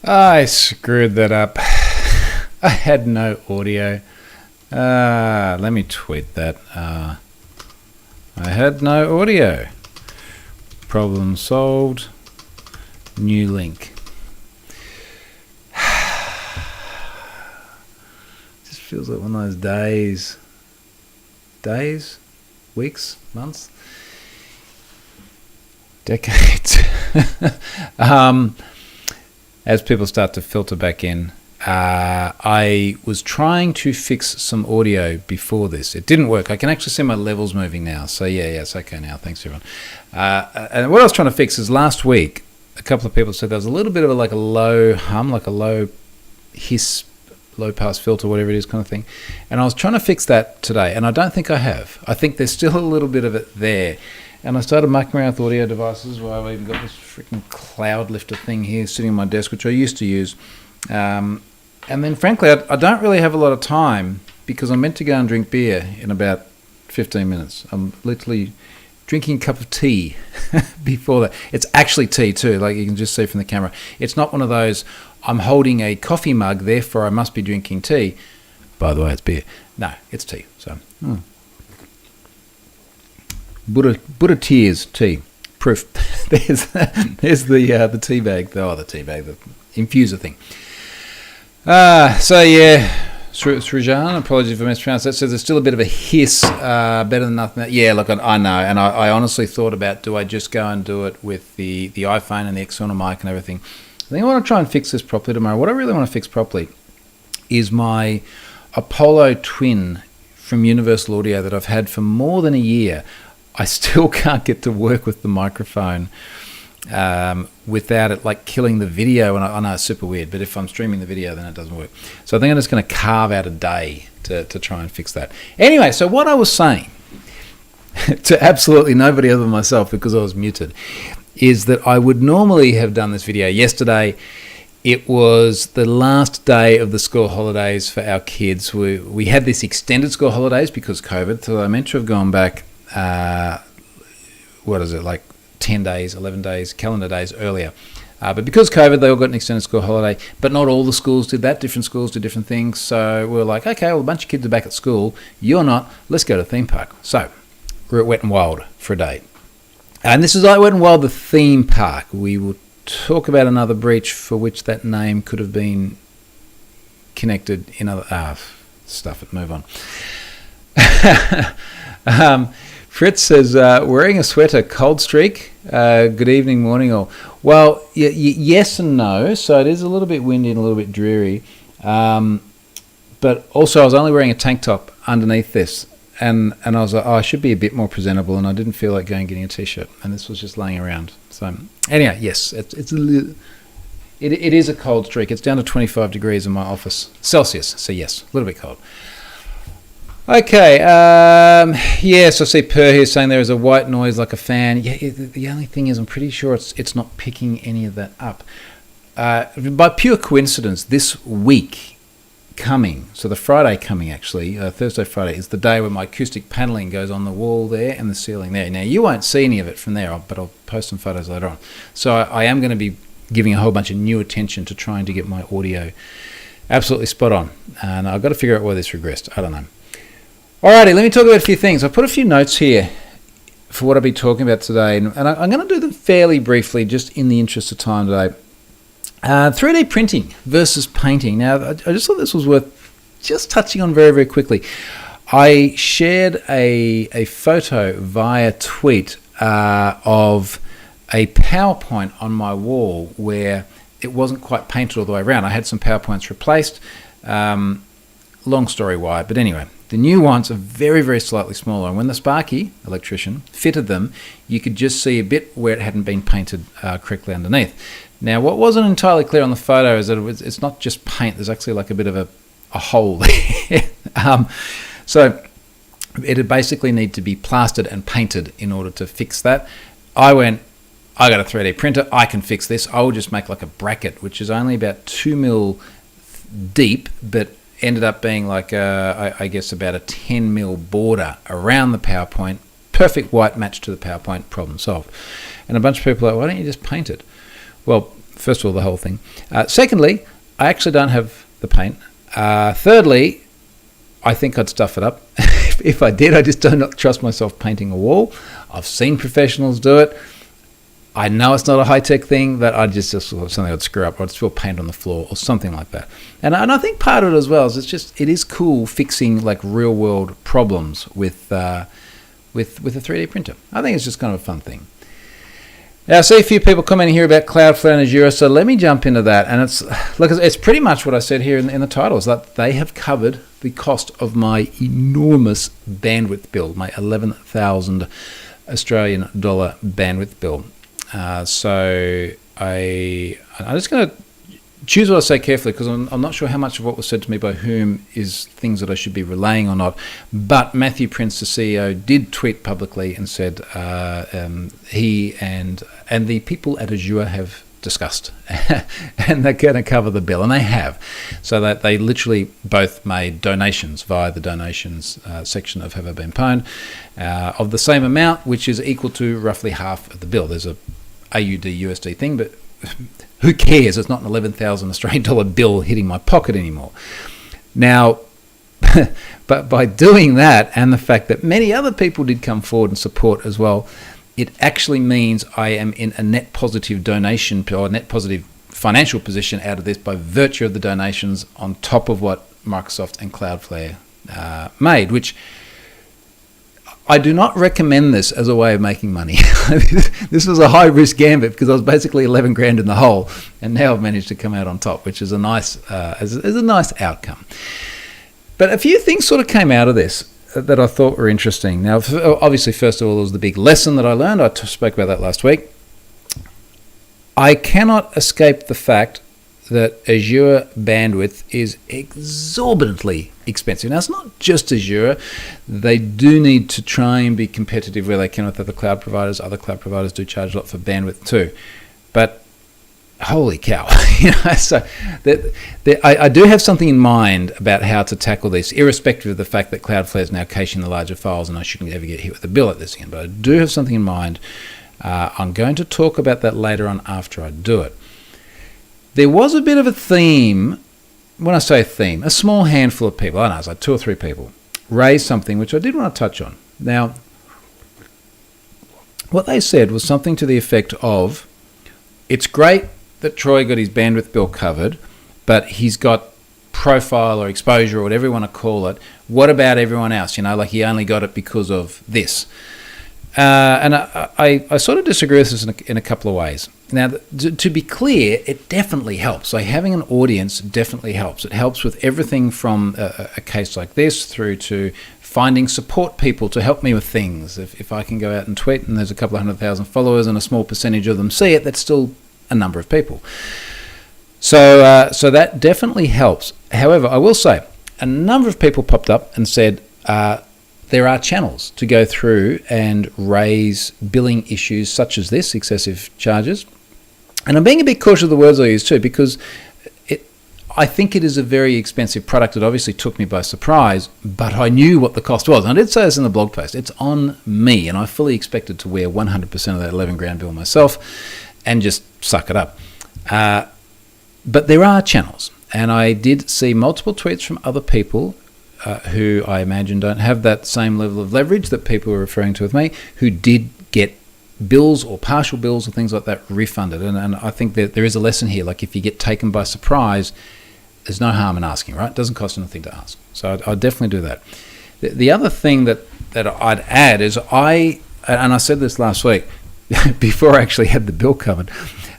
I screwed that up. I had no audio. Let me tweet that. I had no audio. Problem solved. New link. Just feels like one of those days. Days? Weeks? Months? Decades. As people start to filter back in, I was trying to fix some audio before this. It didn't work. I can actually see my levels moving now. So yeah, it's okay now. Thanks everyone. And what I was trying to fix is last week, a couple of people said there was a little bit of a low hum, like a low hiss, low pass filter, whatever it is kind of thing. And I was trying to fix that today, and I don't think I have. I think there's still a little bit of it there. And I started mucking around with audio devices. Well, I've even got this freaking cloud lifter thing here sitting on my desk, which I used to use. And then, frankly, I don't really have a lot of time because I'm meant to go and drink beer in about 15 minutes. I'm literally drinking a cup of tea before that. It's actually tea too, like you can just see from the camera. It's not one of those, I'm holding a coffee mug, therefore I must be drinking tea. By the way, it's beer. No, it's tea. So, Buddha tears tea proof. there's the tea bag. The tea bag, the infuser thing. Srijan, apologies if I mispronounced that. So there's still a bit of a hiss. Better than nothing. Yeah, look, I know, and I honestly thought about, do I just go and do it with the iPhone and the external mic and everything? I think I want to try and fix this properly tomorrow. What I really want to fix properly is my Apollo Twin from Universal Audio that I've had for more than a year. I still can't get to work with the microphone without it killing the video. And I know it's super weird, but if I'm streaming the video, then it doesn't work. So I think I'm just going to carve out a day to try and fix that. Anyway, so what I was saying to absolutely nobody other than myself, because I was muted, is that I would normally have done this video yesterday. It was the last day of the school holidays for our kids. We had this extended school holidays because COVID, so I meant to have gone back 10 days, 11 days, calendar days earlier. But because COVID, they all got an extended school holiday, but not all the schools did that. Different schools did different things. So we were like, okay, well, a bunch of kids are back at school. You're not. Let's go to the theme park. So we're at Wet n Wild for a day. And this is like Wet n Wild, the theme park. We will talk about another breach for which that name could have been connected in other stuff. Move on. Fritz says, wearing a sweater, cold streak. Good evening, morning all. Well, yes and no. So it is a little bit windy and a little bit dreary. But also I was only wearing a tank top underneath this. And I was like, I should be a bit more presentable. And I didn't feel like going and getting a T-shirt. And this was just laying around. So anyway, yes, it is a cold streak. It's down to 25 degrees in my office. Celsius. So yes, a little bit cold. Okay, yes, I see Per here saying there is a white noise like a fan. Yeah, the only thing is I'm pretty sure it's not picking any of that up. By pure coincidence, this week coming, so the Friday coming actually, Thursday, Friday, is the day where my acoustic paneling goes on the wall there and the ceiling there. Now, you won't see any of it from there, but I'll post some photos later on. So I am going to be giving a whole bunch of new attention to trying to get my audio absolutely spot on. And I've got to figure out why this regressed. I don't know. Alrighty, let me talk about a few things. I put a few notes here for what I'll be talking about today, and I'm going to do them fairly briefly, just in the interest of time today. 3D printing versus painting. Now, I just thought this was worth just touching on very, very quickly. I shared a photo via tweet of a PowerPoint on my wall where it wasn't quite painted all the way around. I had some PowerPoints replaced. Long story why, but anyway. The new ones are very, very slightly smaller. And when the Sparky electrician fitted them, you could just see a bit where it hadn't been painted correctly underneath. Now, what wasn't entirely clear on the photo is that it's not just paint. There's actually like a bit of a hole there. So it'd basically need to be plastered and painted in order to fix that. I got a 3D printer. I can fix this. I will just make like a bracket, which is only about 2 mil deep, but ended up being like I guess about a 10 mil border around the PowerPoint. Perfect white match to the PowerPoint, problem solved. And a bunch of people are like, why don't you just paint it? Well, first of all, the whole thing. Secondly, I actually don't have the paint. Thirdly, I think I'd stuff it up. If I did, I just do not trust myself painting a wall. I've seen professionals do it. I know it's not a high-tech thing, but I just something I'd screw up, or I'd spill paint on the floor or something like that. And I think part of it as well is it is cool fixing like real-world problems with a 3D printer. I think it's just kind of a fun thing. Now, I see a few people commenting here about Cloudflare and Azure, so let me jump into that. And it's pretty much what I said here in the title, is that they have covered the cost of my enormous bandwidth bill, my 11,000 Australian dollar bandwidth bill. So I'm just going to choose what I say carefully, because I'm not sure how much of what was said to me by whom is things that I should be relaying or not. But Matthew Prince, the CEO, did tweet publicly and said he and the people at Azure have discussed and they're going to cover the bill, and they have. So that they literally both made donations via the donations section of Have I Been Pwned of the same amount, which is equal to roughly half of the bill. There's a AUD USD thing, but who cares? It's not an 11,000 Australian dollar bill hitting my pocket anymore. Now, but by doing that, and the fact that many other people did come forward and support as well, it actually means I am in a net positive donation or net positive financial position out of this by virtue of the donations on top of what Microsoft and Cloudflare made, which I do not recommend this as a way of making money. This was a high-risk gambit because I was basically 11 grand in the hole, and now I've managed to come out on top, which is a nice outcome. But a few things sort of came out of this that I thought were interesting. Now, obviously, first of all, there was the big lesson that I learned. I spoke about that last week. I cannot escape the fact that Azure bandwidth is exorbitantly expensive. Now, it's not just Azure. They do need to try and be competitive where they can with other cloud providers. Other cloud providers do charge a lot for bandwidth too. But holy cow. So I do have something in mind about how to tackle this, irrespective of the fact that Cloudflare is now caching the larger files and I shouldn't ever get hit with a bill at this again. But I do have something in mind. I'm going to talk about that later on after I do it. There was a bit of a theme. When I say theme, a small handful of people, I don't know, it's like 2 or 3 people, raised something which I did want to touch on. Now, what they said was something to the effect of, it's great that Troy got his bandwidth bill covered, but he's got profile or exposure or whatever you want to call it. What about everyone else? Like he only got it because of this. And I sort of disagree with this in a couple of ways. Now, to be clear, it definitely helps. Like having an audience definitely helps. It helps with everything from a case like this through to finding support people to help me with things. If I can go out and tweet and there's a couple of 100,000 followers and a small percentage of them see it, that's still a number of people. So that definitely helps. However, I will say, a number of people popped up and said, there are channels to go through and raise billing issues such as this, excessive charges. And I'm being a bit cautious of the words I use too, because I think it is a very expensive product. It obviously took me by surprise, but I knew what the cost was. And I did say this in the blog post. It's on me, and I fully expected to wear 100% of that 11 grand bill myself and just suck it up. But there are channels, and I did see multiple tweets from other people who I imagine don't have that same level of leverage that people were referring to with me, who did get bills or partial bills or things like that refunded. And I think that there is a lesson here. Like if you get taken by surprise, there's no harm in asking, right? It doesn't cost anything to ask. So I'd definitely do that. The other thing that I'd add is and I said this last week before I actually had the bill covered,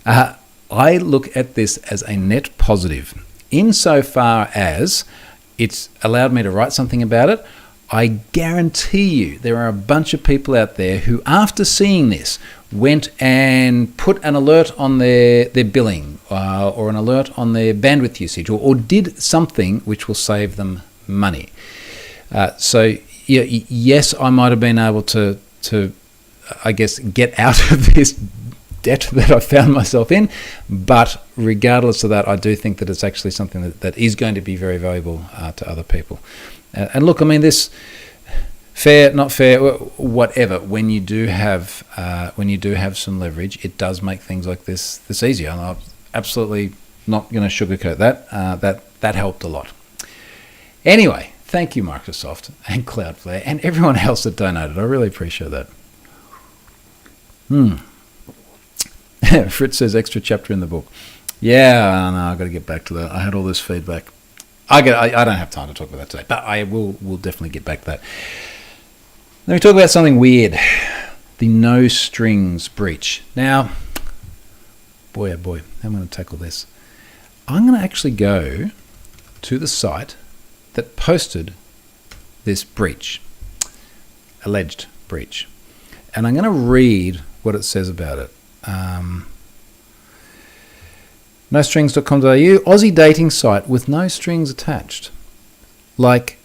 I look at this as a net positive insofar as it's allowed me to write something about it. I guarantee you there are a bunch of people out there who, after seeing this, went and put an alert on their billing or an alert on their bandwidth usage or did something which will save them money. So yes, I might have been able to I guess, get out of this debt that I found myself in. But regardless of that, I do think that it's actually something that is going to be very valuable to other people. And look, I mean, this fair, not fair, whatever. When you do have some leverage, it does make things like this easier. And absolutely not going to sugarcoat that. That helped a lot. Anyway, thank you, Microsoft and Cloudflare and everyone else that donated. I really appreciate that. Fritz says extra chapter in the book. Yeah, no, I've got to get back to that. I had all this feedback. I don't have time to talk about that today, but I will definitely get back to that. Let me talk about something weird. The no strings breach. Now, boy, oh boy, how am I going to tackle this? I'm going to actually go to the site that posted this breach, alleged breach. And I'm going to read what it says about it. Nostrings.com.au, Aussie dating site with no strings attached. Like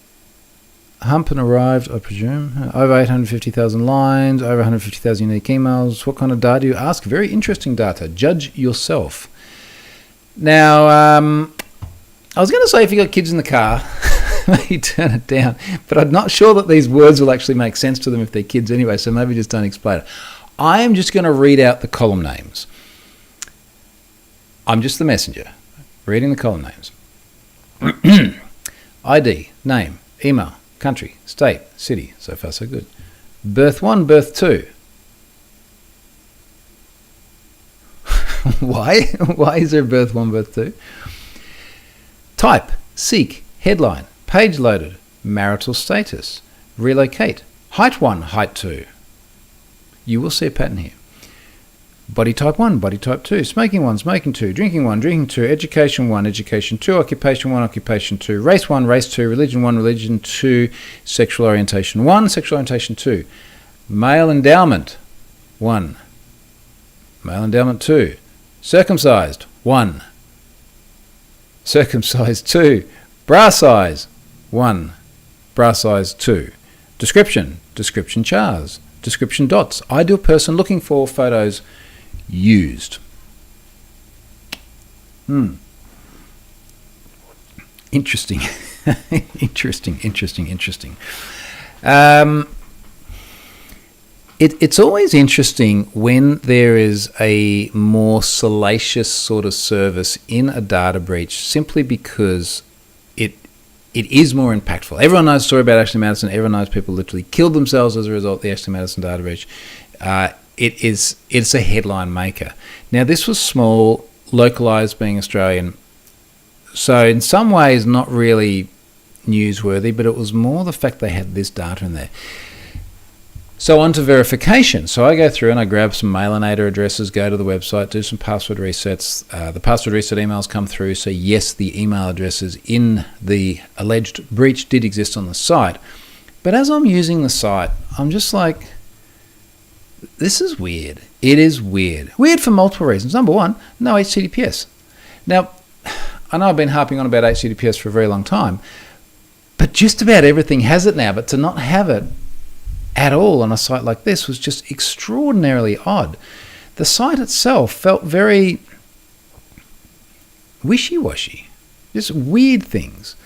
Hump and arrived, I presume. Over 850,000 lines, over 150,000 unique emails. What kind of data do you ask? Very interesting data. Judge yourself. Now, I was going to say if you got kids in the car, maybe turn it down. But I'm not sure that these words will actually make sense to them if they're kids anyway, so maybe just don't explain it. I am just going to read out the column names. I'm just the messenger, reading the column names. ID, name, email, country, state, city. So far, so good. Birth 1, birth 2. Why? Why is there birth 1, birth 2? Type, seek, headline, page loaded, marital status, relocate, height 1, height 2. You will see a pattern here. Body type 1, body type 2, smoking 1, smoking 2, drinking 1, drinking 2, education 1, education 2, occupation 1, occupation 2, race 1, race 2, religion 1, religion 2, sexual orientation 1, sexual orientation 2, male endowment 1, male endowment 2, circumcised 1, circumcised 2, bra size 1, bra size 2, description, description chars, description dots, ideal person looking for photos used. Interesting. Interesting. It's always interesting when there is a more salacious sort of service in a data breach, simply because it is more impactful. Everyone knows the story about Ashley Madison. Everyone knows people literally killed themselves as a result of the Ashley Madison data breach. It's a headline maker. Now, this was small, localized, being Australian, so in some ways not really newsworthy, but it was more the fact they had this data in there. So on to verification. So I go through and I grab some Mailinator addresses, go to the website, do some password resets. The password reset emails come through. So yes, the email addresses in the alleged breach did exist on the site. But as I'm using the site, I'm just like, this is weird. It is weird. Weird for multiple reasons. Number one, no HTTPS. Now, I know I've been harping on about HTTPS for a very long time, but just about everything has it now. But to not have it at all on a site like this was just extraordinarily odd. The site itself felt very wishy-washy, just weird things.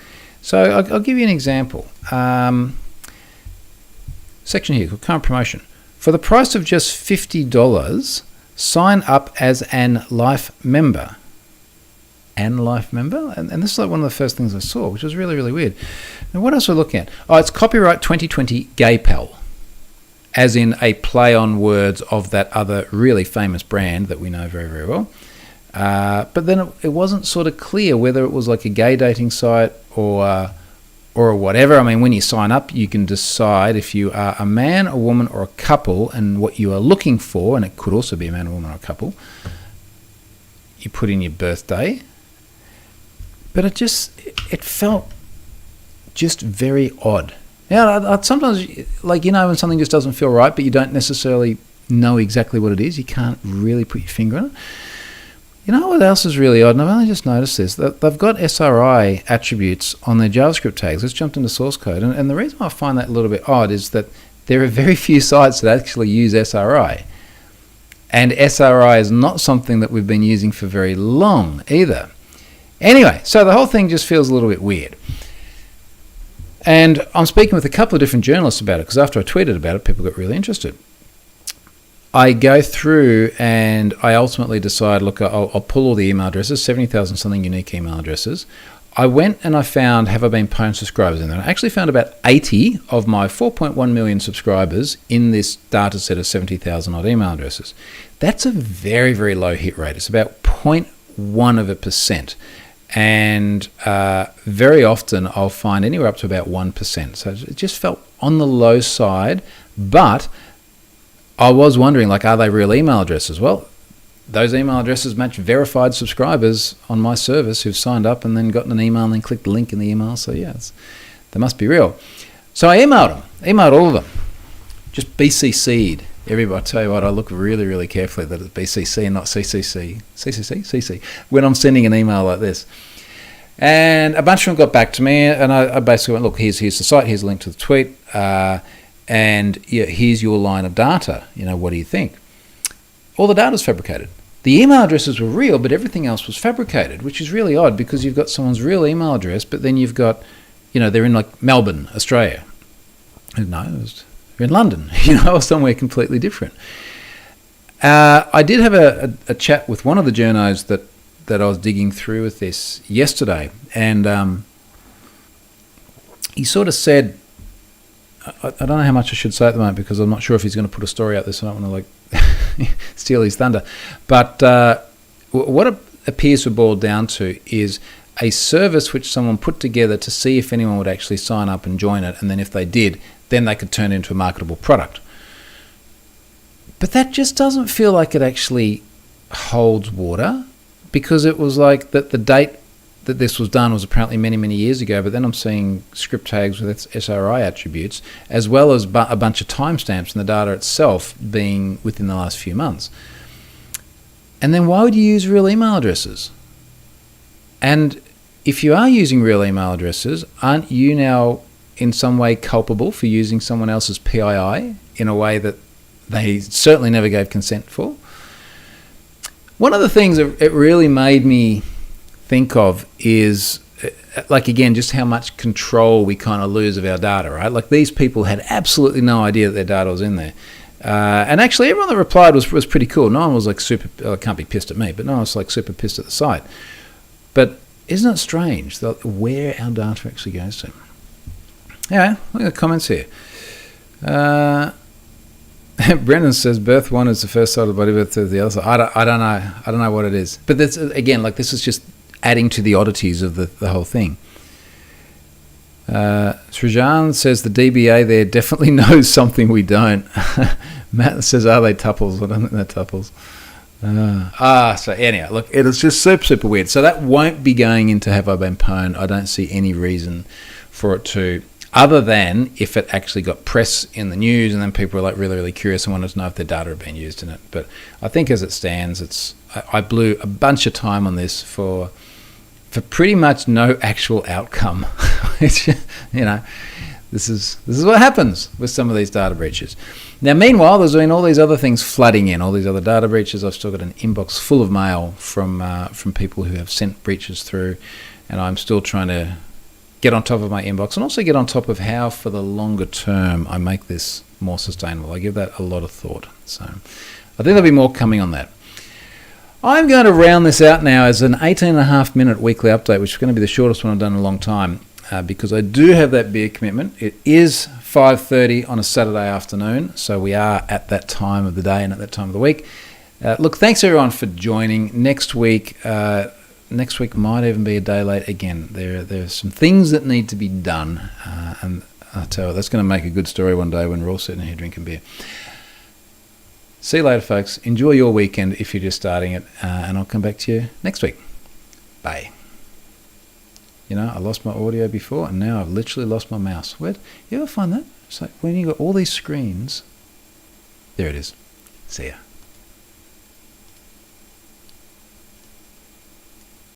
So I'll give you an example. Section here called current promotion. For the price of just $50, sign up as an Life member. An Life member? And this is like one of the first things I saw, which was really, really weird. Now, what else are we looking at? Oh, it's copyright 2020 Gaypal, as in a play on words of that other really famous brand that we know very, very well. But then it wasn't sort of clear whether it was like a gay dating site or whatever. I mean, when you sign up, you can decide if you are a man, a woman, or a couple, and what you are looking for, and it could also be a man, a woman, or a couple. You put in your birthday. But it felt just very odd. Now, I sometimes, like, you know, when something just doesn't feel right, but you don't necessarily know exactly what it is, you can't really put your finger on it. You know what else is really odd? And I've only just noticed this. They've got SRI attributes on their JavaScript tags. Let's jump into source code. And the reason I find that a little bit odd is that there are very few sites that actually use SRI. And SRI is not something that we've been using for very long either. Anyway, so the whole thing just feels a little bit weird. And I'm speaking with a couple of different journalists about it, because after I tweeted about it, people got really interested. I go through and I ultimately decide, look, I'll pull all the email addresses, 70,000 something unique email addresses. I went and I found, have I been pwned subscribers in there? I actually found about 80 of my 4.1 million subscribers in this data set of 70,000 odd email addresses. That's a very, very low hit rate. It's about 0.1%. And very often I'll find anywhere up to about 1%. So it just felt on the low side, but I was wondering, like, are they real email addresses? Well, those email addresses match verified subscribers on my service who've signed up and then gotten an email and then clicked the link in the email. So yes, they must be real. So I emailed all of them. Just BCC'd everybody. I tell you what, I look really, really carefully that it's BCC and not CCC. CC when I'm sending an email like this. And a bunch of them got back to me, and I basically went, look, here's the site, here's a link to the tweet, and here's your line of data. What do you think? All the data's fabricated. The email addresses were real, but everything else was fabricated, which is really odd because you've got someone's real email address, but then you've got, they're in like Melbourne, Australia. No, they're in London, or somewhere completely different. I did have a chat with one of the journos that I was digging through with this yesterday, and he sort of said, I don't know how much I should say at the moment because I'm not sure if he's going to put a story out there, so I don't want to steal his thunder. But what it appears to boil down to is a service which someone put together to see if anyone would actually sign up and join it, and then if they did, then they could turn it into a marketable product. But that just doesn't feel like it actually holds water, because it was like that the date that this was done was apparently many, many years ago, but then I'm seeing script tags with SRI attributes, as well as a bunch of timestamps in the data itself being within the last few months. And then why would you use real email addresses? And if you are using real email addresses, aren't you now in some way culpable for using someone else's PII in a way that they certainly never gave consent for? One of the things that it really made me think of is, like, again, just how much control we kind of lose of our data, right? Like, these people had absolutely no idea that their data was in there. And actually, everyone that replied was pretty cool. No one was like super, can't be pissed at me, but no one was like super pissed at the site. But isn't it strange that where our data actually goes to? Yeah, look at the comments here. Brendan says birth one is the first side of the body, birth two is the other side. I don't know what it is. But that's, again, like, this is just adding to the oddities of the whole thing. Srijan says the DBA there definitely knows something we don't. Matt says, are they tuples? I don't think they're tuples. So anyhow, look, it is just super, super weird. So that won't be going into Have I Been Pwned. I don't see any reason for it to, other than if it actually got press in the news and then people were like really, really curious and wanted to know if their data had been used in it. But I think as it stands, I blew a bunch of time on this for pretty much no actual outcome. Which, this is what happens with some of these data breaches. Now, meanwhile, there's been all these other things flooding in, all these other data breaches. I've still got an inbox full of mail from people who have sent breaches through, and I'm still trying to get on top of my inbox and also get on top of how, for the longer term, I make this more sustainable. I give that a lot of thought. So I think there'll be more coming on that. I'm going to round this out now as an 18.5-minute weekly update, which is going to be the shortest one I've done in a long time, because I do have that beer commitment. It is 5:30 on a Saturday afternoon, so we are at that time of the day and at that time of the week. Look, thanks everyone for joining. Next week might even be a day late again. There are some things that need to be done, and I'll tell you, that's going to make a good story one day when we're all sitting here drinking beer. See you later, folks. Enjoy your weekend if you're just starting it, and I'll come back to you next week. Bye. I lost my audio before, and now I've literally lost my mouse. You ever find that? It's like when you got all these screens. There it is. See ya.